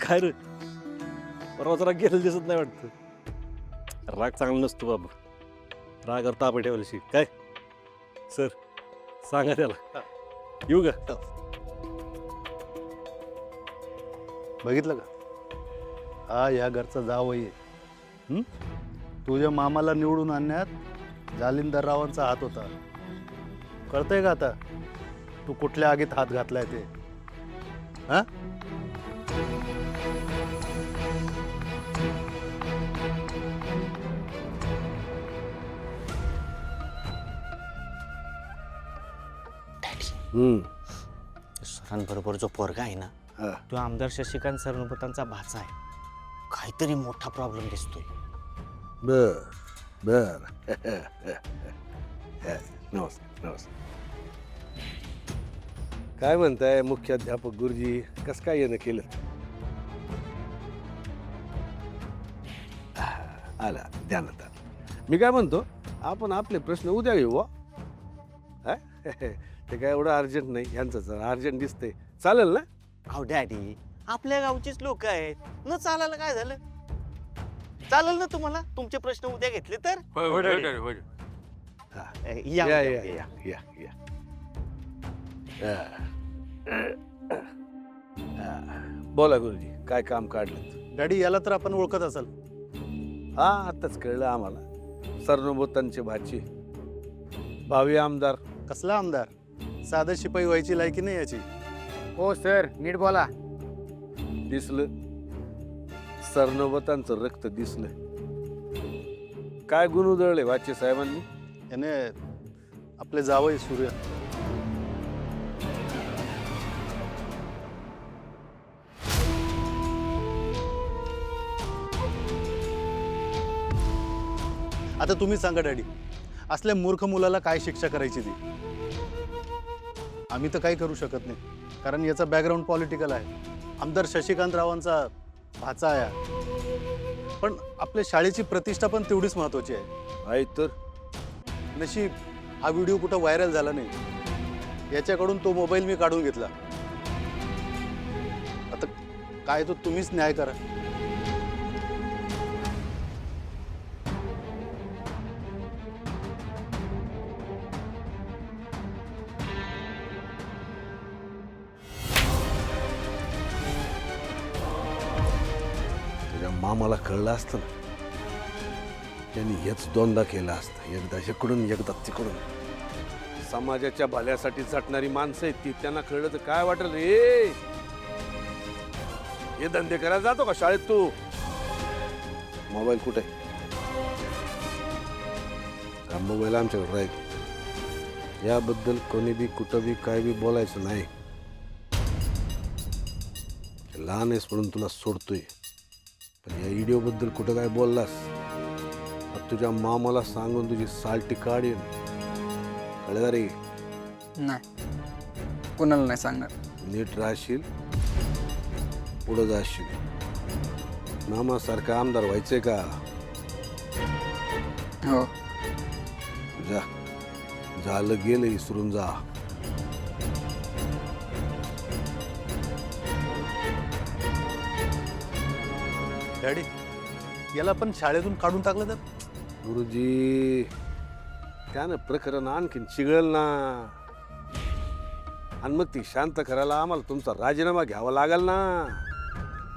काय रे परवा जरा गेलं दिसत नाही वाटतं. राग चांगला नसतो बाबा. रागावर ताबा ठेवायची काय. सर सांगा त्याला येऊ का. बघितलं का हा ह्या घरचा जावई आहे. तुझ्या मामाला निवडून आणण्यात जालिंदर रावांचा हात होता. कळतंय का आता तू कुठल्या आगीत हात घातलाय ते. हा सरांबरोबर जो पोरगा आहे ना तो आमदार शशिकांत सरनोबतांचा भाचा आहे. काहीतरी मोठा प्रॉब्लेम दिसतोय. बर बर नमस्कार नमस्कार. काय म्हणताय मुख्याध्यापक गुरुजी, कसं काय येणं केलं. आला ध्यानात आलं. मी काय म्हणतो आपण आपले प्रश्न उद्या घेऊ. ते काय एवढं अर्जंट नाही. यांचं जर अर्जंट दिसतंय चालेल ना. अहो डॅडी आपल्या गावचीच लोक आहेत न चालायला काय झालं. चालेल ना तुम्हाला तुमचे प्रश्न उद्या घेतले तर. या या या या या या. बोला गुरुजी काय काम काढलं. डॅडी याला तर आपण ओळखत असाल. हा आताच कळलं आम्हाला. सरनोबतांचे भाची भावी आमदार. कसला आमदार. साधं शिपाई व्हायची लायकी नाही याची. हो सर नीट बोला. दिसलं सरनोबतांचं रक्त दिसलं. काय गुण उधळले वाचे साहेबांनी. याने आपले जावई सूर्य. आता तुम्ही सांगा डॅडी असल्या मूर्ख मुलाला काय शिक्षा करायची ती. आम्ही तर काही करू शकत नाही कारण याचा बॅकग्राऊंड पॉलिटिकल आहे. आमदार शशिकांत रावांचा भाचा आहे. पण आपल्या शाळेची प्रतिष्ठा पण तेवढीच महत्वाची आहे. तर नशीब हा व्हिडिओ कुठं व्हायरल झाला नाही. याच्याकडून तो मोबाईल मी काढून घेतला. आता काय तो तुम्हीच न्याय करा. तुझ्या मामाला कळलं असतं ना त्यांनी हेच दोनदा केलं असतं. एकदा इकडून एकदा तिकडून. समाजाच्या भल्यासाठी झटणारी माणसं आहेत ती. त्यांना कळलं तर काय वाटेल रे. हे धंदे करायला जातो का शाळेत तू. मोबाईल कुठे. हा मोबाईल आमच्याकडे राहील. याबद्दल कोणी बी कुठं बी काय बी बोलायचं नाही. लहान आहेस म्हणून तुला सोडतोय. पण या व्हिडिओबद्दल कुठं काय बोललास तुझ्या मामाला सांगून तुझी साल्टी काढीन. कळलं रे. नाही कोणाला नाही सांगणार. नीट राहशील पुढं जाशील. मामासारखा आमदार व्हायचंय का. हो जा झालं गेलं विसरून जा. डॅडी याला पण शाळेतून काढून टाकलं तर. गुरुजी त्यानं प्रकरण आणखीन चिघळल ना. आणि मग ती शांत करायला आम्हाला तुमचा राजीनामा घ्यावा लागेल ना.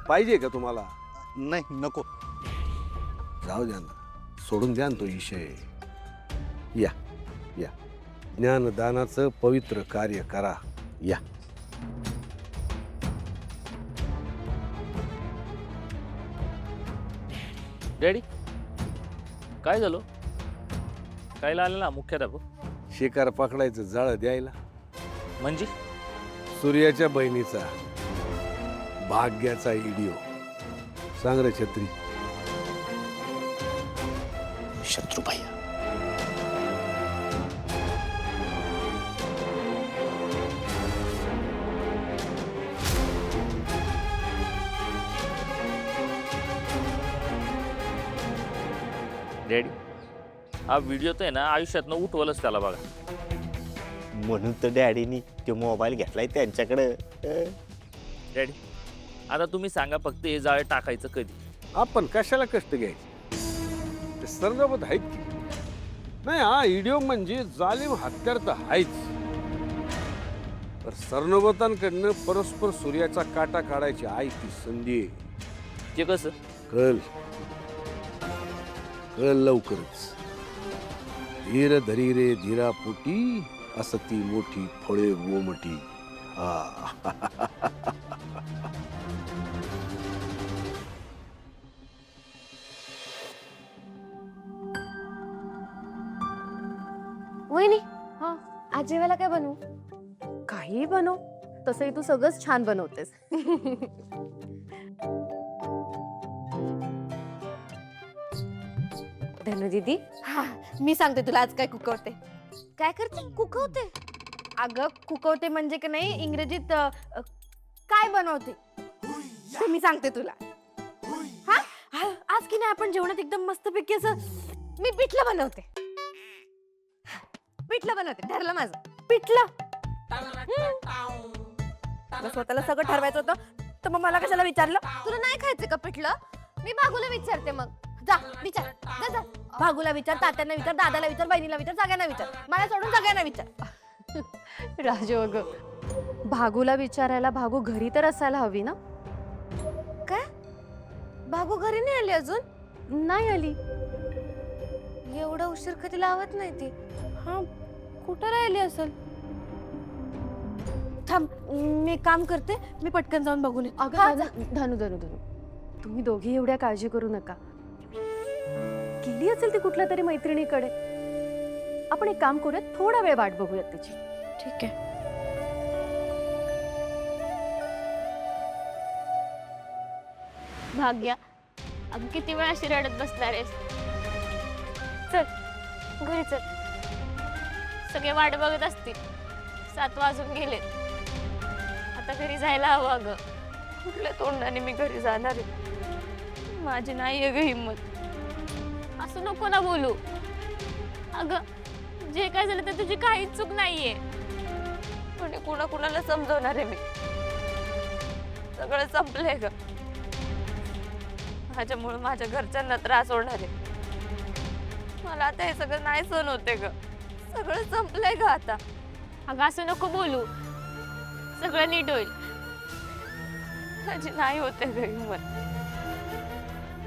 पाहिजे का तुम्हाला. नाही नको. जाऊ द्या ना. सोडून द्या ना तो विषय. या या ज्ञानदानाचं पवित्र कार्य करा. या डॅडी काय झालं. काय आलं ना मुख्याध्यापक. शिकार पकडायचं जाळं द्यायला. म्हणजे सूर्याच्या बहिणीचा भाग्याचा व्हिडिओ. सांग रे छत्री. शत्रुबाई डॅडी हा व्हिडिओ तर आहे ना आयुष्यातनं उठवलंच त्याला बघा. म्हणून तर डॅडीनी तो मोबाईल घेतलाय त्यांच्याकडे. डॅडी आता तुम्ही सांगा फक्त हे जाळे टाकायचं कधी. आपण कशाला कष्ट घ्यायचे, ते सरनोबत आहेत की. नाही, हा व्हिडिओ म्हणजे जालिम हत्यार तर आहेच, तर सरनोबतांकडनं परस्पर सूर्याचा काटा काढायची आई ती संधी आहे. ते कसं? कळ लवकरच. धीर धरी रे धीरा पोटी, असती मोठी फळे गोमटी. वहिनी आज जेवायला काय बनवू? काही बनव, तसंही तू सगळंच छान बनवतेस. धनु दीदी, हा, मी सांगते तुला आज काय कुकवते. काय करते? कुकवते? अगं कुकवते म्हणजे की नाही इंग्रजीत काय बनवते ते मी सांगते तुला. हा आज की नाही आपण जेवणात एकदम मस्तपैकी असं मी पिठलं बनवते. पिठलं बनवते, ठरलं माझं. पिठलं मला स्वतःला सगळं ठरवायचं होतं, तर मग मला कशाला विचारलं? तुला नाही खायचं का पिठलं? मी भागूला विचारते मग. जा विचार, जा जा. भागूला विचार, तात्यांना विचार, दादाला विचार, बहिणीला विचार, सगळ्यांना विचार. मला सोडून सगळ्यांना विचार. राजू अगं, भागूला विचारायला भागू घरी तर असायला हवी ना. काय? भागू घरी नाही आली अजून? नाही आली. एवढा उशीर कधी लावत नाही ती. हा, कुठं राहिली असेल? थांब, मी एक काम करते, मी पटकन जाऊन बघून येते. धनु धनु धनु, तुम्ही दोघी एवढ्या काळजी करू नका. गेली असेल ती कुठल्या तरी मैत्रिणीकडे. आपण एक काम करूयात, थोडा वेळ वाट बघूयात त्याची. ठीक आहे. भाग्या, अगं किती वेळ अशी रडत बसणार आहेस? चल घरी चल. सगळे वाट बघत असतील. 7 वाजून गेलेत. आता घरी जायला हवं. अगं कुठल्या तोंडाने मी घरी जाणार आहे? माझी नाही आहे ग हिंमत. असं नको ना बोलू. अगं जे काय झालं ते तुझी काहीच चूक नाहीये. पण कुणाला समजवणार आहे मी? सगळं संपलंय ग. माझ्यामुळे माझ्या घरच्यांना त्रास होणार आहे. मला आता हे सगळं नाही सहन होते ग. सगळं संपलंय ग आता. अगं असं नको बोलू. सगळं नीट होईल. माझी नाही होते ग हिंमत.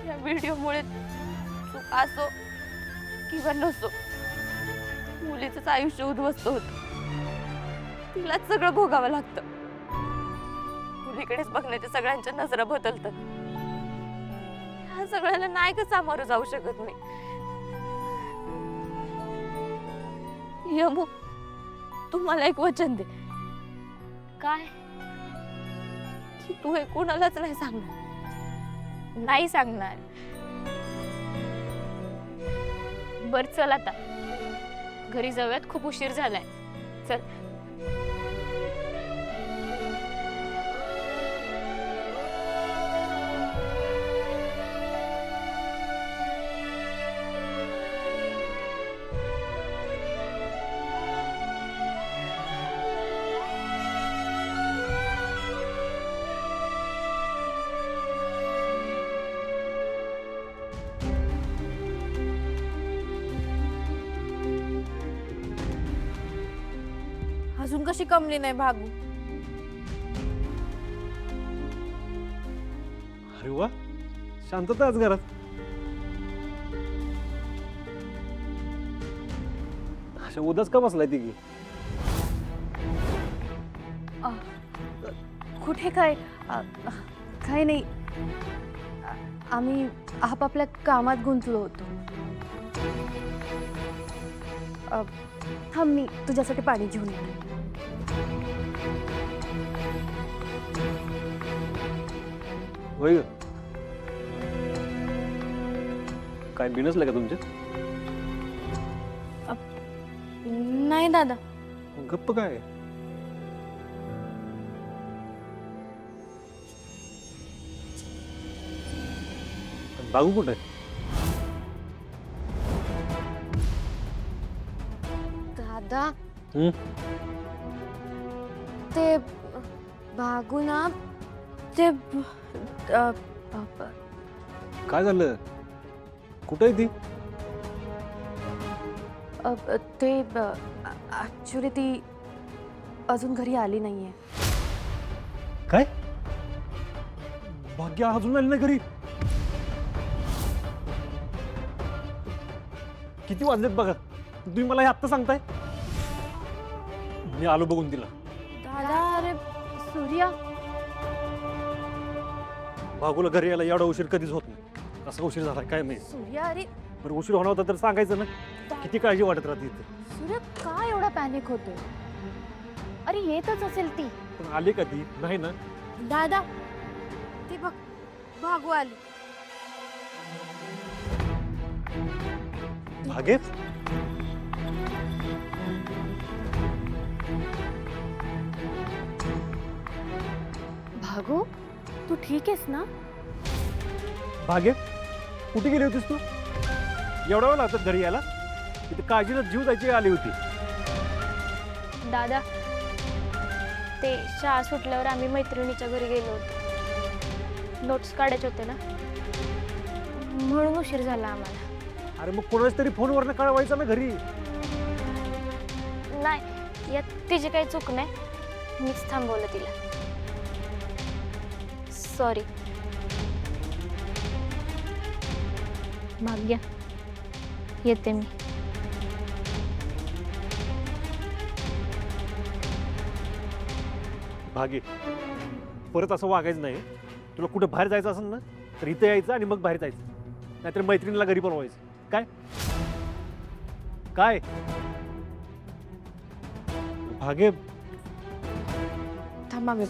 या व्हिडिओमुळे चूक असो किंवा नसो, मुलीचंच आयुष्य उद्ध्वस्त होतं. तिलाच सगळं भोगावं लागतं. मुलीकडेच बघण्याच्या सगळ्यांच्या नजरा बदलतात. ह्या सगळ्याला नाही का सामोरं जाऊ शकत मी? यमू, तू मला एक वचन दे. काय? की तू हे कोणालाच नाही सांगणार? नाही सांगणार. बर चल आता घरी जाऊयात. खूप उशीर झालाय. चल. अजून कशी कमली नाही भागू? अरे वा, शांतता आज घरात. अशा उदास का बसलाय तिघी? कुठे काय? काय नाही, आम्ही आपापल्या कामात गुंतलो होतो. थांब, मी तुझ्यासाठी पाणी घेऊन येते. होय ग, काय बिनसलं का तुमच्या? नाही दादा. गप्प काय? बागू कुठे? दादा, हं? ते भागू ना ते काय झालं? कुठे आहे ती? ते ऍक्च्युली ती अजून घरी आली नाहीये. काय? भाग्य अजून आली नाही घरी? किती वाजलेत बघा. तुम्ही मला हे आत्ता सांगताय? मी आलो बघून तिला. दादा, अरे सूर्या, भागूला घरी यायला एवढा उशीर कधीच होत नाही. कसा उशीर झाला काय माहिती. सूर्या, अरे बरं उशीर होणार होता तर सांगायचं ना. किती काळजी वाटत राहते इथे. सूर्या, का एवढा पॅनिक होतोय? अरे येतच असेल ती. पण आली का ती? नाही ना. दादा, ती बघ, भागू आली. भागे? भागू, तू ठीक आहेस ना? भागे? कुठे गेली होतीस तू? एवढा वेळ लागतात घरी यायला? इथे काळजीनं जीव जायची आली होती. दादा, ते शाळा सुटल्यावर आम्ही मैत्रिणीच्या घरी गेलो होतो. नोट्स काढायचे होते ना, म्हणून उशीर झाला आम्हाला. अरे मग कोणाच तरी फोनवरनं कळवायचं ना घरी. नाही, यात तिची काही चूक नाही. मीच थांबवलं तिला. सॉरी. भाग्य, येते मी. भागे, परत असं वागायचं नाही. तुला कुठे बाहेर जायचं असेल ना तर इथे यायचं आणि मग बाहेर जायचं. नाहीतर मैत्रिणीला घरी बोलवायचं. काय काय भागे? थांबा, मी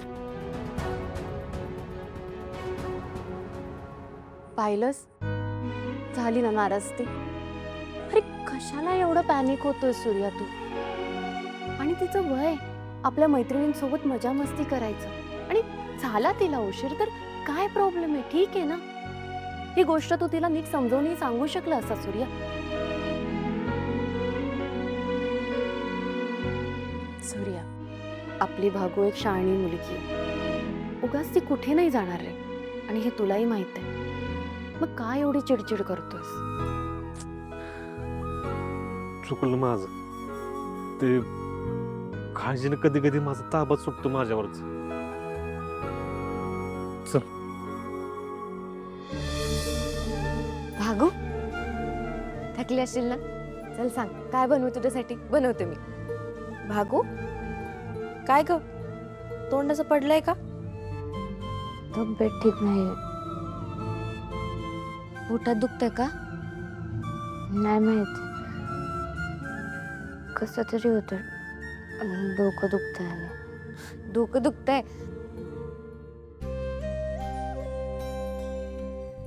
पाहिलंस, झाली ना नाराज ती. अरे कशाला एवढं पॅनिक होतोय सूर्या तू? आणि तिचं वय आपल्या मैत्रिणींसोबत मजा मस्ती करायचं. आणि झाला तिला उशीर तर काय प्रॉब्लेम आहे? ठीक आहे ना. ही गोष्ट तू तिला नीट समजावून सांगू शकला असा सूर्या. सूर्या, आपली भागू एक शहाणी मुलगी आहे. उगाच ती कुठे नाही जाणार रे. आणि हे तुलाही माहित आहे. मग काय एवढी चिडचिड करतोस? चुकलं माझं. ते काळजीनं कधी कधी माझा ताबा सुटतो माझ्यावरच. चल. भागू, थकली असशील ना? चल सांग, काय बनवू तुझ्यासाठी? बनवते मी. भागू, काय ग, तोंड असं पडलंय का? तब्येत ठीक नाही. पोटात दुखतंय का? नाही माहित, कसं तरी होतं. डोकं दुखतंय. डोकं दुखतंय?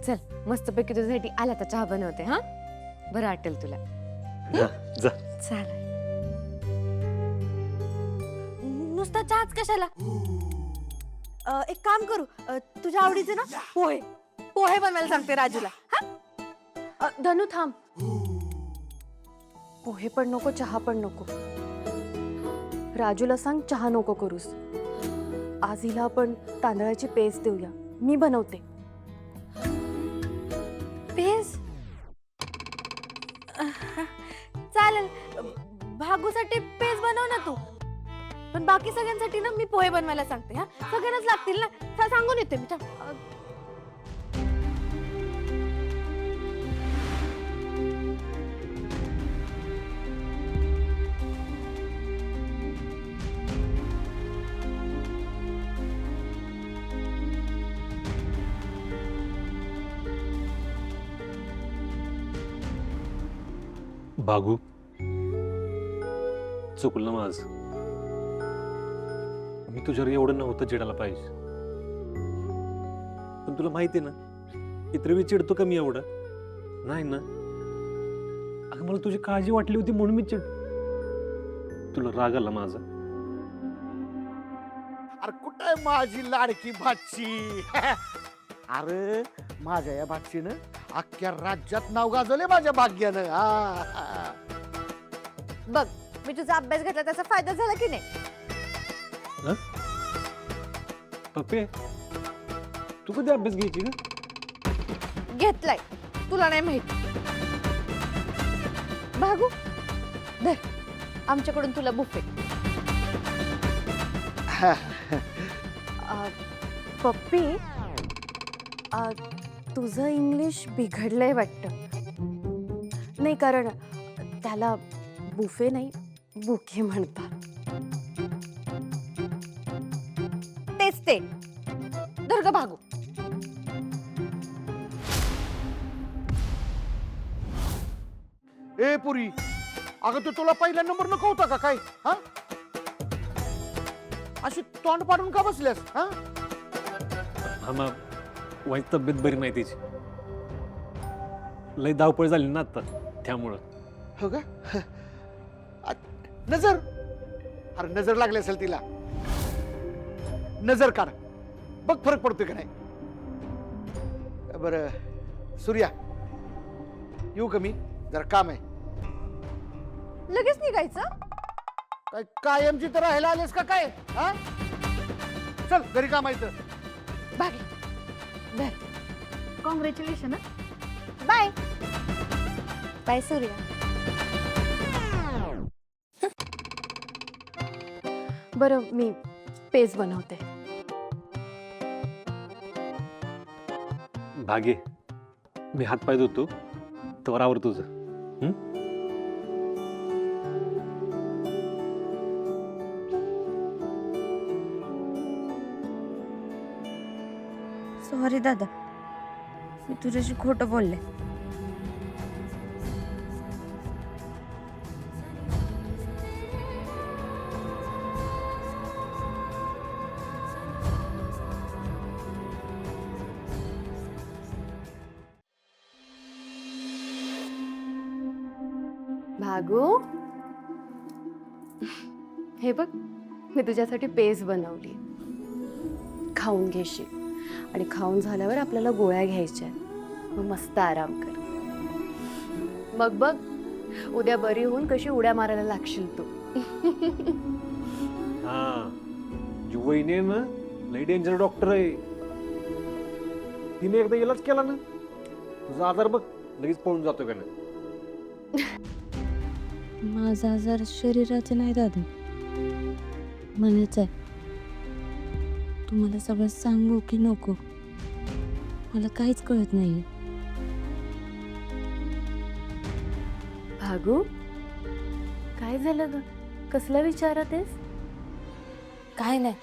चल, मस्तपैकी तुझ्यासाठी आला तर चहा बनवते. हा, बरं वाटेल तुला. जा. चालेल. नुसता चहाच कशाला? एक काम करू, तुझ्या आवडीचे ना पोहे पोहे बनवायला सांगते राजूला. हा, धनु थांब. पोहे पण नको, चहा पण नको. राजूला सांग चहा नको करूस. आज हिला आपण तांदळाची पेस्ट देऊया. मी बनवते. पेस्ट चालेल. भागूसाठी पेस्ट बनव ना तू. पण बाकी सगळ्यांसाठी ना मी पोहे बनवायला सांगते. हा, सगळ्यांनाच लागतील ना. सांगून येते मी. भागू, चुकलं माझं. मी तुझ्यावर एवढं नव्हतं चिडायला पाहिजे. पण तुला माहिती आहे ना, इतर वेळी चिडतो का मी एवढं? नाही ना. अगं मला तुझी काळजी वाटली होती म्हणून मी तुला राग आला माझा. अरे कुठं आहे माझी लाडकी भाची? अरे माझ्या या भाचीनं अख्ख्या राज्यात नाव गाजवले माझ्या भाग्यानं. बघ, मी तुझा अभ्यास घेतला त्याचा फायदा झाला की नाही? पप्पे, तू कधी अभ्यास घ्यायची का? घेतलाय, तुला नाही माहिती. भागू धर, आमच्याकडून तुला बुफे. पप्पी, तुझं इंग्लिश बिघडलंय वाटतं. नाही, कारण त्याला बुफे नाही बुके म्हणतात. तेच ते. धर ग भागू. ए पुरी, अगं तू तुला पहिला नंबर नको होता का काय? हा, अशी तोंड पाडून का बसल्यास? हा, हा ना, वाईट तब्येत बरी नाही तिची. लय धावपळ झाली ना आता, त्यामुळं. हो का? नजर, अरे नजर लागली असेल तिला. नजर काढ, बघ फरक पडतोय का नाही. बर सूर्या, येऊ का मी? जरा काम आहे. लगेच निघायचं? काय कायमची तर राहायला आलेस का काय? हा, चल घरी कामायचं. भागे धर. कॉंग्रॅच्युलेशन. Bye bye Surya. बरं, मी पेज बनवते. भागे, मी हातपाय धुतो, तवर आवर तुझं. सॉरी दादा, मी तुझ्याशी खोटं बोलले. भागू, हे बघ, मी तुझ्यासाठी पेज बनवली. खाऊन घेशील, आणि खाऊन झाल्यावर आपल्याला गोळ्या घ्यायच्या. मग मस्त आराम कर. मग बघ, उद्या बरी होऊन कशी उड्या मारायला लागशील तू. हा, जी वहिनी आहे ना, लई डेंजर डॉक्टर आहे. तिने एकदा इलाज केला ना, तुझा आजार बघ लगेच पळून जातो का ना. माझा आजार शरीराचा नाही दादा, मनाचा आहे. तुम्हाला सगळं सांगू की नको मला काहीच कळत नाही. भागू, काय झालं ग? कसला विचारत आहेस? काय नाही,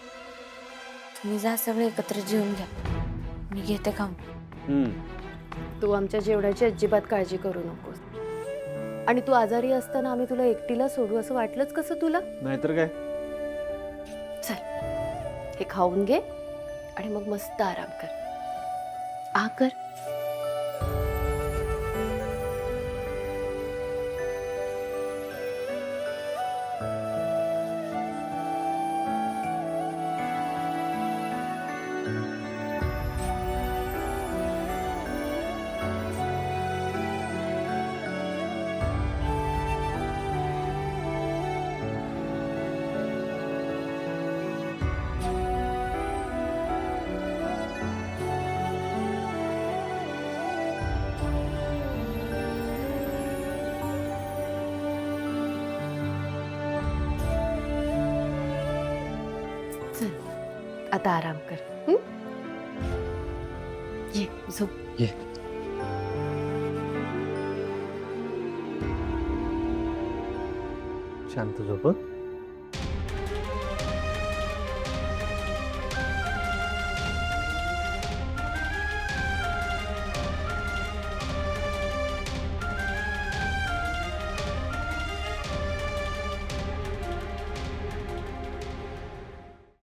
तुम्ही जा सगळे एकत्र जेवून घ्या, मी घेते खाऊन. तू आमच्या जेवणाची अजिबात काळजी करू नकोस. आणि तू आजारी असताना आम्ही तुला एकटीला सोडू असं वाटलंच कसं तुला? नाहीतर काय. चल, हे खाऊन घे आणि मग मस्त आराम कर. कर. आता आराम कर. ये झोप. ये. शांत झोप.